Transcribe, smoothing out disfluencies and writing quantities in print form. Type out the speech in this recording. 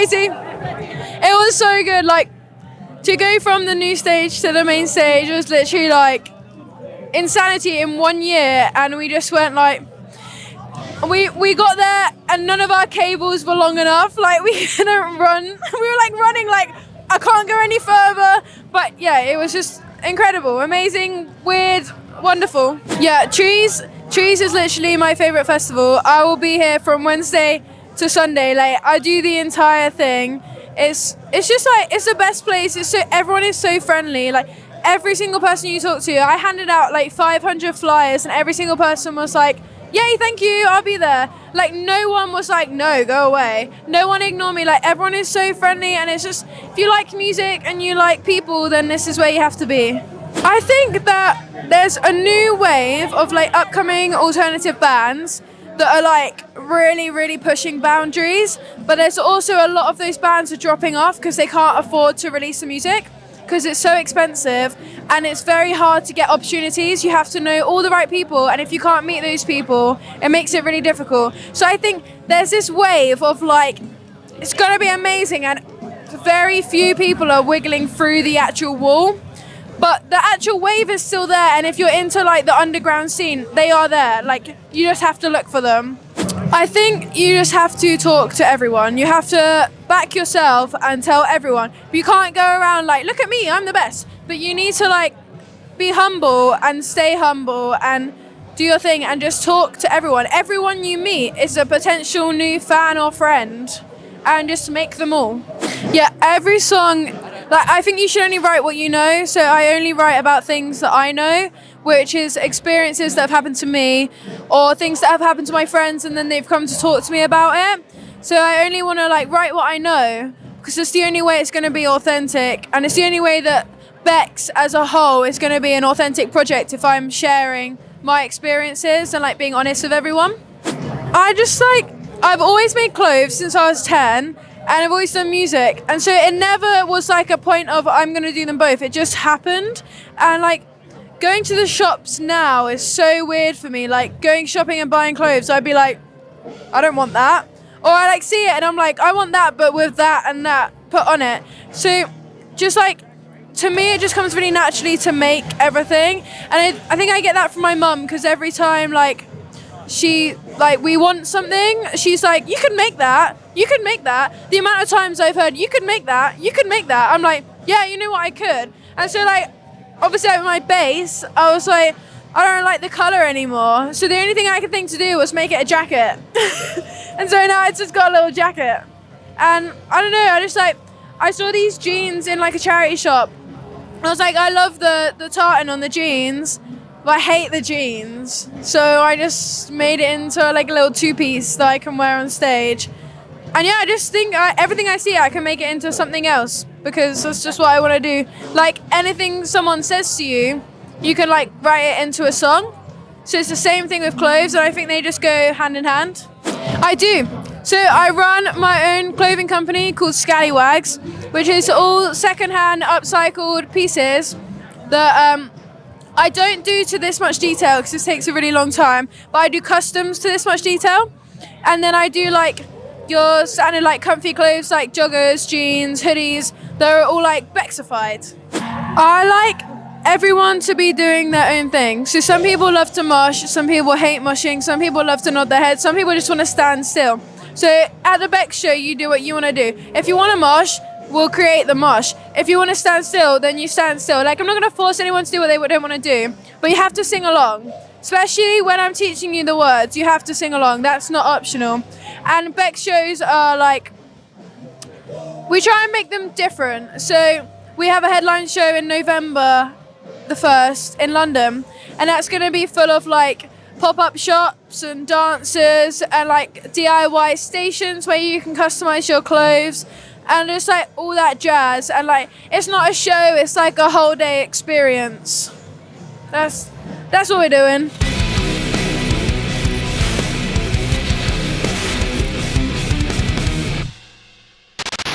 crazy. It was so good. Like, to go from the new stage to the main stage was literally like insanity in 1 year, and we just went like, we got there and none of our cables were long enough. Like, we couldn't run. We were like running like, I can't go any further. But yeah, it was just incredible, amazing, weird, wonderful. Yeah, Trees is literally my favorite festival. I will be here from Wednesday to Sunday. Like, I do the entire thing. It's just like, it's the best place. Everyone is so friendly. Like, every single person you talk to, I handed out like 500 flyers and every single person was like, yay, thank you, I'll be there. Like, no one was like, no, go away. No one ignored me. Like, everyone is so friendly, and it's just, if you like music and you like people, then this is where you have to be. I think that there's a new wave of like upcoming alternative bands that are like really, really pushing boundaries, but there's also a lot of those bands are dropping off because they can't afford to release the music because it's so expensive and it's very hard to get opportunities. You have to know all the right people, and if you can't meet those people, it makes it really difficult. So I think there's this wave of like, it's gonna be amazing, and very few people are wiggling through the actual wall. But the actual wave is still there, and if you're into like the underground scene, they are there. Like, you just have to look for them. I think you just have to talk to everyone. You have to back yourself and tell everyone. You can't go around like, look at me, I'm the best. But you need to like be humble and stay humble and do your thing and just talk to everyone. Everyone you meet is a potential new fan or friend, and just make them all. Yeah, every song, like, I think you should only write what you know. So I only write about things that I know, which is experiences that have happened to me or things that have happened to my friends and then they've come to talk to me about it. So I only want to like write what I know because it's the only way it's going to be authentic, and it's the only way that BEX as a whole is going to be an authentic project if I'm sharing my experiences and like being honest with everyone. I've always made clothes since I was 10, and I've always done music, and so it never was like a point of I'm going to do them both. It just happened, and like going to the shops now is so weird for me. Like, going shopping and buying clothes, I'd be like, I don't want that. Or I like see it and I'm like, I want that, but with that and that put on it. So just like, to me, it just comes really naturally to make everything. And I think I get that from my mum, because every time like we want something, she's like, you can make that, you can make that. The amount of times I've heard, you can make that, you can make that. I'm like, yeah, you know what, I could. And so like, obviously with my bass, I was like, I don't like the colour anymore. So the only thing I could think to do was make it a jacket. And so now it's just got a little jacket. And I don't know, I saw these jeans in like a charity shop. I was like, I love the tartan on the jeans, but I hate the jeans. So I just made it into like a little two-piece that I can wear on stage. And yeah, I just think everything I see, I can make it into something else, because that's just what I want to do. Like, anything someone says to you, you can like write it into a song. So it's the same thing with clothes, and I think they just go hand in hand. I do. So I run my own clothing company called Scallywags, which is all second-hand upcycled pieces that I don't do to this much detail because this takes a really long time, but I do customs to this much detail. And then I do like your standard like comfy clothes like joggers, jeans, hoodies. They're all like Bexified. I like everyone to be doing their own thing. So some people love to mosh, some people hate moshing, some people love to nod their head, some people just want to stand still. So at the BEX show, you do what you want to do. If you want to mosh, we'll create the mosh. If you want to stand still, then you stand still. Like, I'm not going to force anyone to do what they don't want to do, but you have to sing along. Especially when I'm teaching you the words, you have to sing along. That's not optional. And BEX shows are like, we try and make them different. So we have a headline show in November the 1st in London, and that's going to be full of like pop-up shops and dancers and like DIY stations where you can customize your clothes and just like all that jazz. And like, it's not a show, it's like a whole day experience. That's what we're doing.